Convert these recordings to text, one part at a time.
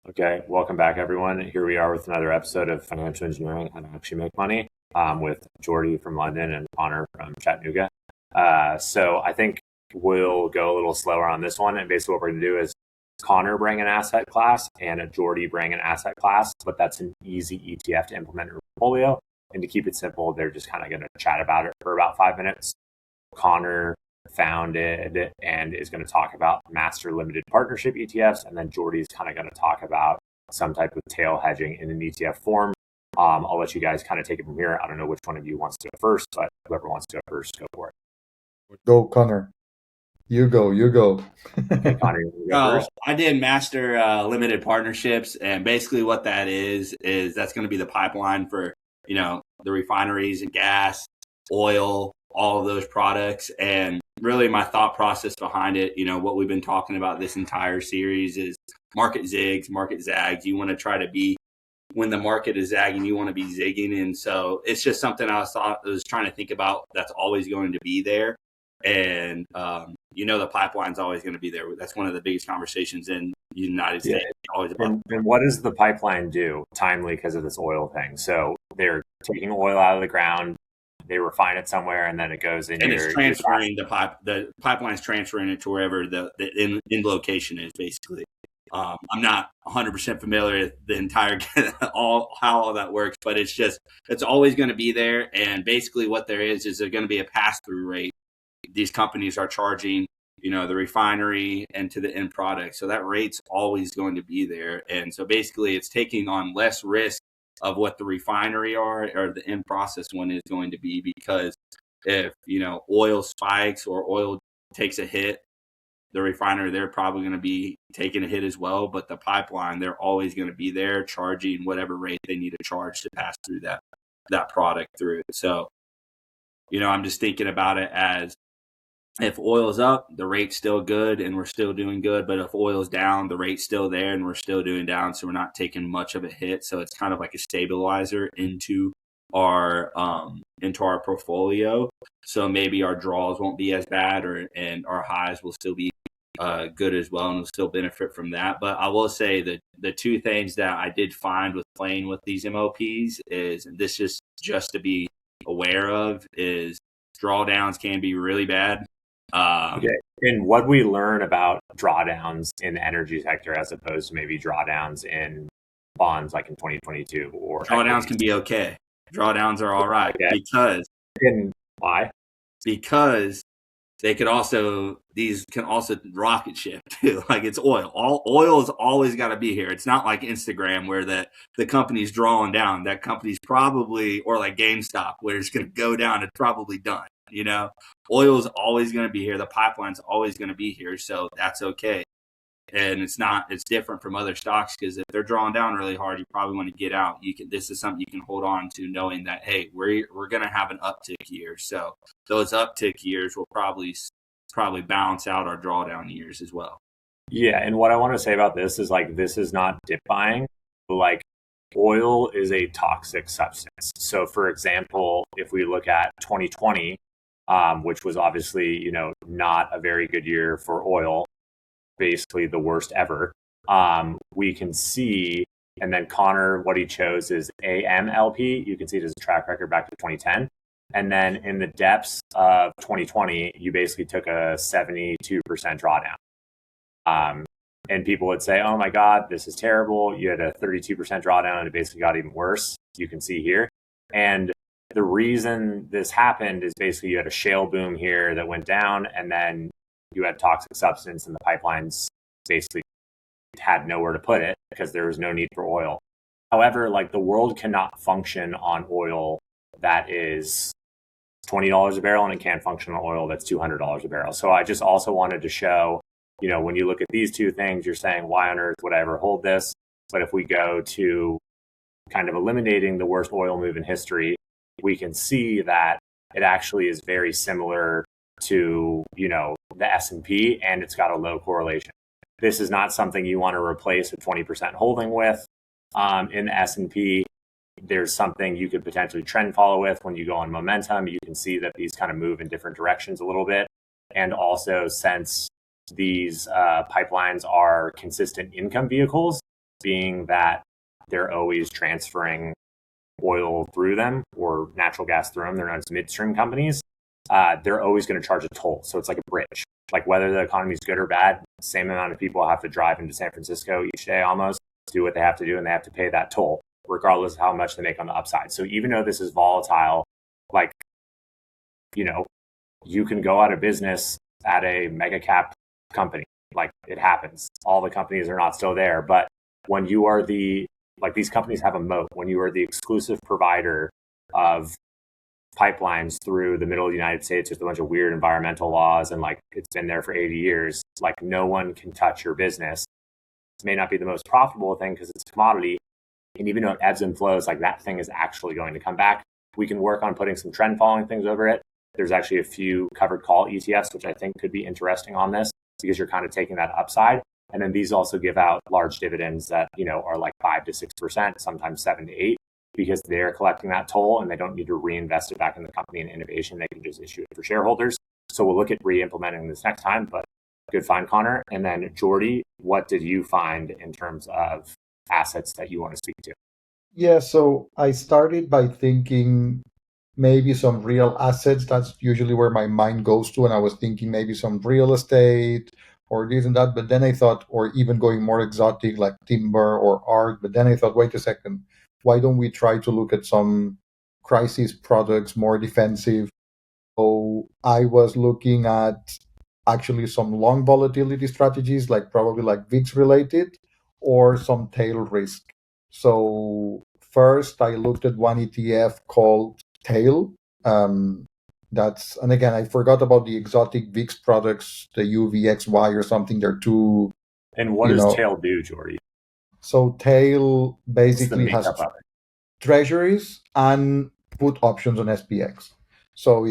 Okay, welcome back, everyone. Here we are with another episode of Financial Engineering: How to Actually Make Money, with Jordy from London and Connor from Chattanooga. So I think we'll go a little slower on this one, and basically what we're going to do is Connor bring an asset class and a Jordy bring an asset class, but that's an easy ETF to implement in your portfolio. And to keep it simple, they're just kind of going to chat about it for about 5 minutes. Connor founded and is going to talk about master limited partnership ETFs. And then Jordy's kind of going to talk about some type of tail hedging in an ETF form. I'll let you guys kind of take it from here. I don't know which one of you wants to go first, but whoever wants to go first, go for it. Go, Connor. You go. Okay, Connor, you want to go Oh, first? I did master limited partnerships, and basically what that is that's going to be the pipeline for the refineries and gas, oil, all of those products. And really, my thought process behind it, what we've been talking about this entire series is market zigs, market zags. You want to try to be when the market is zagging, you want to be zigging, and so it's just something I was trying to think about. That's always going to be there. And the pipeline's always going to be there. That's one of the biggest conversations in the United States. Always about. And what does the pipeline do? Timely because of this oil thing. So they're taking oil out of the ground, they refine it somewhere, and then it goes in. And it's transferring the pipeline's transferring it to wherever the end location is. Basically, I'm not 100% familiar with the entire how all that works, but it's always going to be there. And basically, what there is there's going to be a pass through rate. These companies are charging, the refinery and to the end product. So that rate's always going to be there. And so basically it's taking on less risk of what the refinery or the end process one is going to be, because if, oil spikes or oil takes a hit, the refinery, they're probably going to be taking a hit as well. But the pipeline, they're always going to be there charging whatever rate they need to charge to pass through that product through. So, I'm just thinking about it as, if oil is up, the rate's still good and we're still doing good. But if oil is down, the rate's still there and we're still doing down. So we're not taking much of a hit. So it's kind of like a stabilizer into our portfolio. So maybe our draws won't be as bad, and our highs will still be good as well, and we'll still benefit from that. But I will say that the two things that I did find with playing with these MLPs is, and this is just to be aware of, is drawdowns can be really bad. Okay. And what we learn about drawdowns in the energy sector as opposed to maybe drawdowns in bonds like in 2022 or drawdowns can be okay. Drawdowns are all right. Okay. And why? Because these can also rocket ship too. Like, it's oil. Oil is always got to be here. It's not like Instagram where the company's drawing down. That company's probably, or like GameStop where it's going to go down. It's probably done. Oil is always going to be here. The pipeline's always going to be here. So that's okay. And it's different from other stocks, because if they're drawing down really hard, you probably want to get out. This is something you can hold on to, knowing that, hey, we're going to have an uptick year. So those uptick years will probably balance out our drawdown years as well. Yeah. And what I want to say about this is, like, this is not dip buying. Like, oil is a toxic substance. So for example, if we look at 2020, which was obviously, not a very good year for oil, basically the worst ever. We can see, and then Connor, what he chose is AMLP. You can see it as a track record back to 2010. And then in the depths of 2020, you basically took a 72% drawdown. And people would say, oh my God, this is terrible. You had a 32% drawdown and it basically got even worse. You can see here. And the reason this happened is basically you had a shale boom here that went down, and then you had toxic substance, and the pipelines basically had nowhere to put it because there was no need for oil. However, like, the world cannot function on oil that is $20 a barrel, and it can't function on oil that's $200 a barrel. So I just also wanted to show, when you look at these two things, you're saying, why on earth would I ever hold this? But if we go to kind of eliminating the worst oil move in history, we can see that it actually is very similar to, the S&P, and it's got a low correlation. This is not something you want to replace a 20% holding with. In the S&P, there's something you could potentially trend follow with when you go on momentum. You can see that these kind of move in different directions a little bit. And also, since these pipelines are consistent income vehicles, being that they're always transferring oil through them or natural gas through them. They're known as midstream companies. They're always going to charge a toll. So it's like a bridge. Like whether the economy is good or bad, same amount of people have to drive into San Francisco each day almost, do what they have to do, and they have to pay that toll, regardless of how much they make on the upside. So even though this is volatile, like, you can go out of business at a mega cap company. Like it happens. All the companies are not still there. But when you are these companies have a moat. When you are the exclusive provider of pipelines through the middle of the United States with a bunch of weird environmental laws, and like it's been there for 80 years, like no one can touch your business. It may not be the most profitable thing because it's a commodity. And even though it ebbs and flows, like that thing is actually going to come back. We can work on putting some trend following things over it. There's actually a few covered call ETFs, which I think could be interesting on this because you're kind of taking that upside. And then these also give out large dividends that, are like 5 to 6%, sometimes 7 to 8, because they're collecting that toll and they don't need to reinvest it back in the company and innovation. They can just issue it for shareholders. So we'll look at re-implementing this next time, but good find, Connor. And then Jordy, what did you find in terms of assets that you want to speak to? Yeah, so I started by thinking maybe some real assets. That's usually where my mind goes to. And I was thinking maybe some real estate or this and that. But then I thought, or even going more exotic like timber or art. But then I thought, wait a second, why don't we try to look at some crisis products, more defensive? So I was looking at actually some long volatility strategies, like probably like VIX related or some tail risk. So first I looked at one ETF called Tail. And again, I forgot about the exotic VIX products, the UVXY or something. They're two. And what does Tail do, Jordy? So Tail basically has treasuries and put options on SPX. So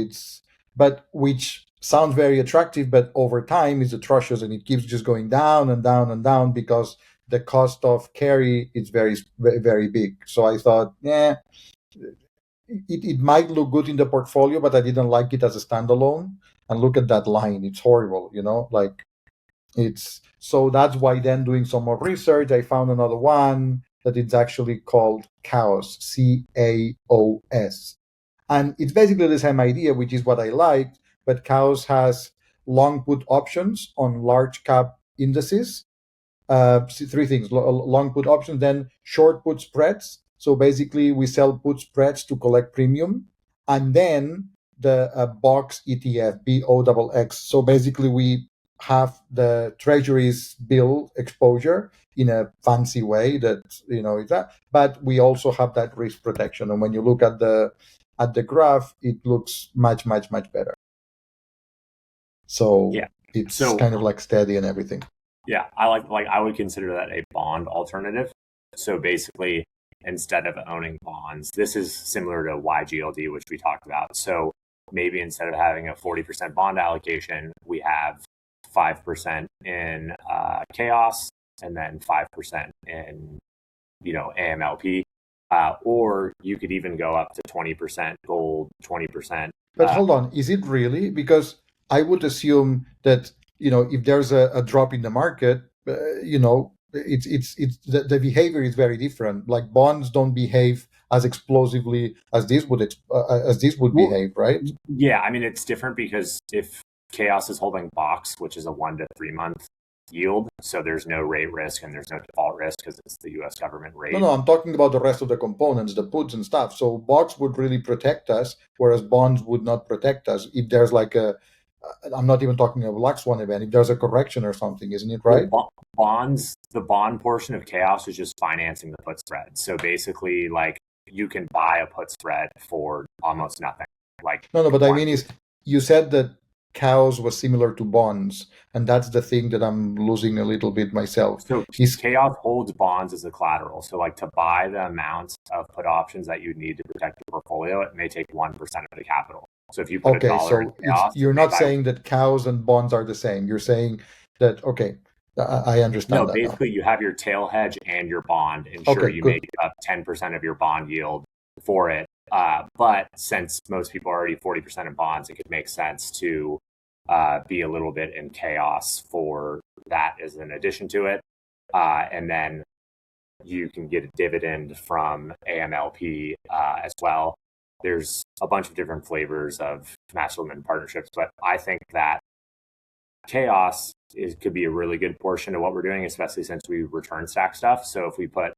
which sounds very attractive, but over time is atrocious and it keeps just going down and down and down because the cost of carry is very, very big. So I thought, it might look good in the portfolio, but I didn't like it as a standalone. And look at that line. It's horrible, like so that's why then doing some more research, I found another one that it's actually called CAOS, CAOS. And it's basically the same idea, which is what I liked, but CAOS has long put options on large cap indices. Three things: long put options, then short put spreads. So basically, we sell put spreads to collect premium, and then the box ETF, BOXX. So basically, we have the treasuries bill exposure in a fancy way that is that, but we also have that risk protection. And when you look at the graph, it looks much better. So it's kind of like steady and everything. Yeah, I would consider that a bond alternative. So basically, instead of owning bonds, this is similar to YGLD, which we talked about. So maybe instead of having a 40% bond allocation, we have 5% in CAOS and then 5% in AMLP. Or you could even go up to 20% gold, 20%. But hold on, is it really? Because I would assume that if there's a drop in the market, it's the behavior is very different. Like bonds don't behave as explosively as this would behave, right? Yeah, I mean it's different because if CAOS is holding box, which is a 1 to 3 month yield, so there's no rate risk and there's no default risk because it's the U.S. government rate. No, I'm talking about the rest of the components, the puts and stuff. So box would really protect us, whereas bonds would not protect us. If there's like I'm not even talking of a black swan event. If there's a correction or something, isn't it right? Well, bonds, the bond portion of CAOS is just financing the put spread. So basically, like you can buy a put spread for almost nothing. Like no, but I mean is you said that CAOS was similar to bonds, and that's the thing that I'm losing a little bit myself. So CAOS holds bonds as a collateral. So like to buy the amounts of put options that you need to protect your portfolio, it may take 1% of the capital. So if you put a dollar in CAOS, you're not saying that CAOS and bonds are the same. You're saying that, I understand. No, basically you have your tail hedge and your bond, and you make up 10% of your bond yield for it. But since most people are already 40% in bonds, it could make sense to be a little bit in CAOS for that as an addition to it. And then you can get a dividend from AMLP as well. There's a bunch of different flavors of master limited partnerships, but I think that CAOS could be a really good portion of what we're doing, especially since we return stack stuff. So if we put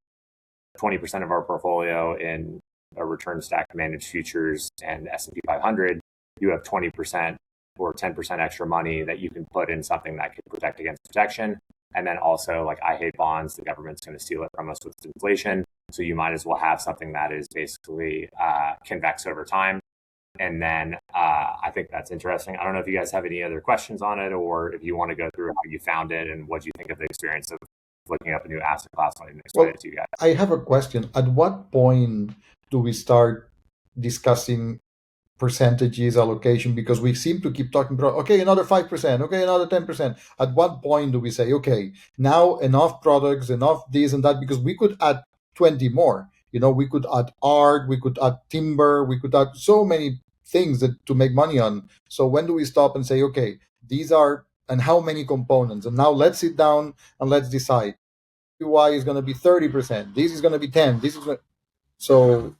20% of our portfolio in a return stack managed futures and S&P 500, you have 20% or 10% extra money that you can put in something that could protect against protection. And then also, like, I hate bonds. The government's going to steal it from us with inflation. So you might as well have something that is basically convex over time. And then I think that's interesting. I don't know if you guys have any other questions on it, or if you want to go through how you found it and what you think of the experience of looking up a new asset class. I didn't explain it to you guys. I have a question. At what point do we start discussing percentages, allocation? Because we seem to keep talking about, okay, another 5%, okay, another 10%. At what point do we say, okay, now enough products, enough this and that? Because we could add 20 more. We could add art, we could add timber, we could add so many things to make money on. So when do we stop and say, okay, these are, and how many components? And now let's sit down and let's decide. Y is going to be 30%. This is going to be 10. This is so.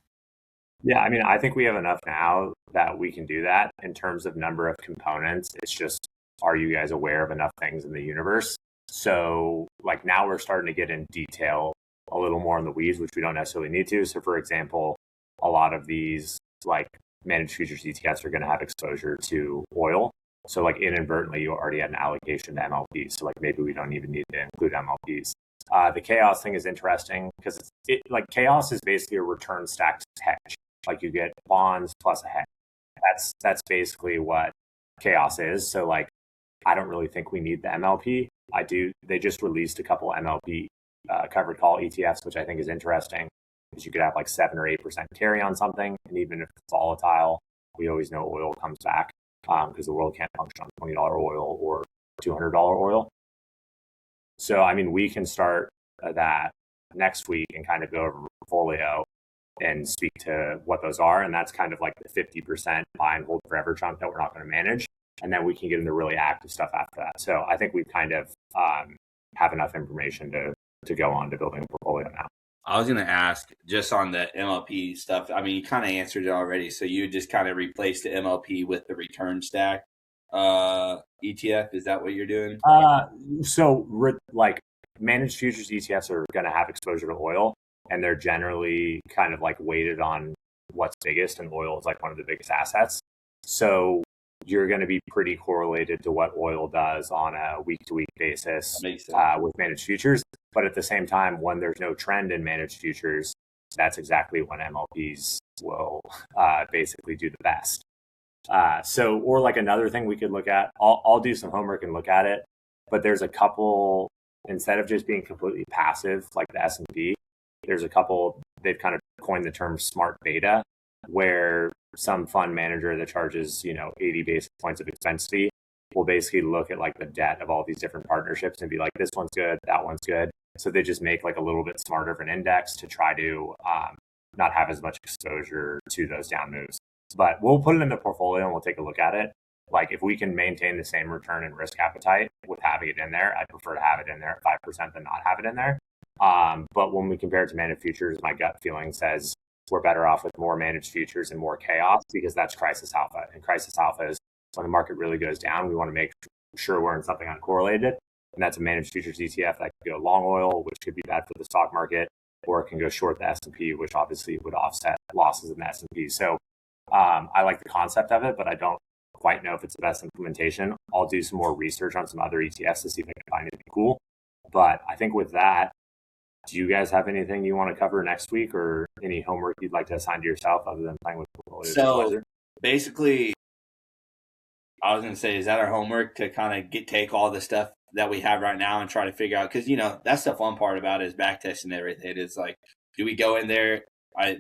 Yeah, I mean, I think we have enough now that we can do that in terms of number of components. It's just, are you guys aware of enough things in the universe? So, like, now we're starting to get in detail a little more in the weeds, which we don't necessarily need to. So, for example, a lot of these, like, managed futures ETFs are going to have exposure to oil. So, like, inadvertently, you already had an allocation to MLPs. So, like, maybe we don't even need to include MLPs. The CAOS thing is interesting because like CAOS is basically a return stacked hedge. Like, you get bonds plus a hedge. That's basically what CAOS is. So, like, I don't really think we need the MLP. I do. They just released a couple MLP covered call ETFs, which I think is interesting because you could have like 7 or 8% carry on something, and even if it's volatile, we always know oil comes back because the world can't function on $20 oil or $200 oil. So, I mean, we can start that next week and kind of go over portfolio and speak to what those are. And that's kind of like the 50% buy and hold forever chunk that we're not going to manage. And then we can get into really active stuff after that. So I think we kind of have enough information to go on to building a portfolio now. I was going to ask just on the MLP stuff. I mean, you kind of answered it already. So you just kind of replaced the MLP with the return stack ETF. Is that what you're doing? Like, managed futures ETFs are going to have exposure to oil, and they're generally kind of like weighted on what's biggest, and oil is like one of the biggest assets. So you're going to be pretty correlated to what oil does on a week-to-week basis with managed futures. But at the same time, when there's no trend in managed futures, that's exactly when MLPs will basically do the best. Or like another thing we could look at, I'll do some homework and look at it, but there's a couple, instead of just being completely passive like the S&P, there's a couple, they've kind of coined the term smart beta, where some fund manager that charges 80 basis points of expense fee will basically look at like the debt of all these different partnerships and be like, this one's good, that one's good. So they just make like a little bit smarter of an index to try to not have as much exposure to those down moves. But we'll put it in the portfolio and we'll take a look at it. Like, if we can maintain the same return and risk appetite with having it in there, I'd prefer to have it in there at 5% than not have it in there. But when we compare it to managed futures, my gut feeling says we're better off with more managed futures and more CAOS, because that's crisis alpha. And crisis alpha is when the market really goes down, we want to make sure we're in something uncorrelated. And that's a managed futures ETF that could go long oil, which could be bad for the stock market, or it can go short the S&P, which obviously would offset losses in the S&P. So I like the concept of it, but I don't quite know if it's the best implementation. I'll do some more research on some other ETFs to see if I can find anything cool. But I think with that, do you guys have anything you want to cover next week, or any homework you'd like to assign to yourself other than playing with portfolio? So basically, I was going to say, is that our homework to kind of take all the stuff that we have right now and try to figure out? Because, that's the fun part about it, is back testing everything. It's like, do we go in there?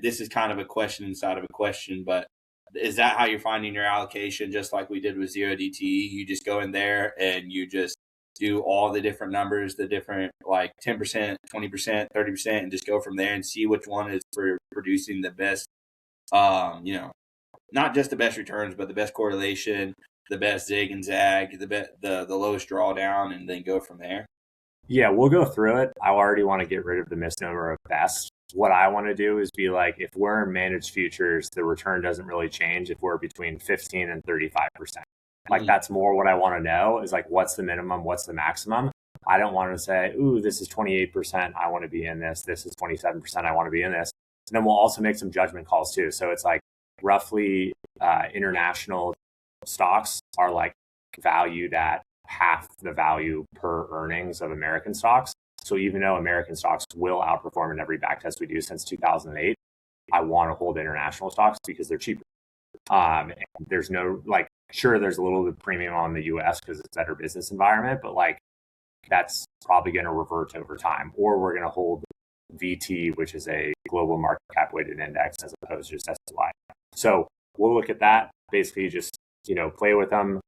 This is kind of a question inside of a question, but is that how you're finding your allocation? Just like we did with 0DTE, you just go in there and you just do all the different numbers, the different like 10%, 20%, 30%, and just go from there and see which one is for producing the best, not just the best returns, but the best correlation, the best zig and zag, the lowest drawdown, and then go from there. Yeah, we'll go through it. I already want to get rid of the misnomer of best. What I want to do is be like, if we're in managed futures, the return doesn't really change if we're between 15 and 35%. Like, that's more what I want to know is like, what's the minimum? What's the maximum? I don't want to say, ooh, this is 28%. I want to be in this. This is 27%. I want to be in this. And then we'll also make some judgment calls too. So it's like roughly international stocks are like valued at half the value per earnings of American stocks. So even though American stocks will outperform in every backtest we do since 2008, I want to hold international stocks because they're cheaper. There's no like, sure, there's a little bit premium on the US because it's a better business environment, but like that's probably going to revert over time. Or we're going to hold VT, which is a global market cap weighted index, as opposed to just SPY. So we'll look at that. Basically, just play with them.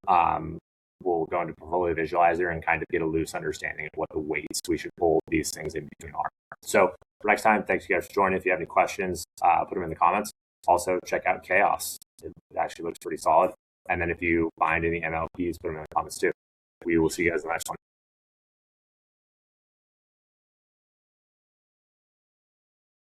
We'll go into Portfolio Visualizer and kind of get a loose understanding of what the weights we should hold these things in between are. So for next time, thanks you guys for joining. If you have any questions, put them in the comments. Also, check out CAOS. It actually looks pretty solid. And then if you find any MLPs, put them in the comments too. We will see you guys in the next one.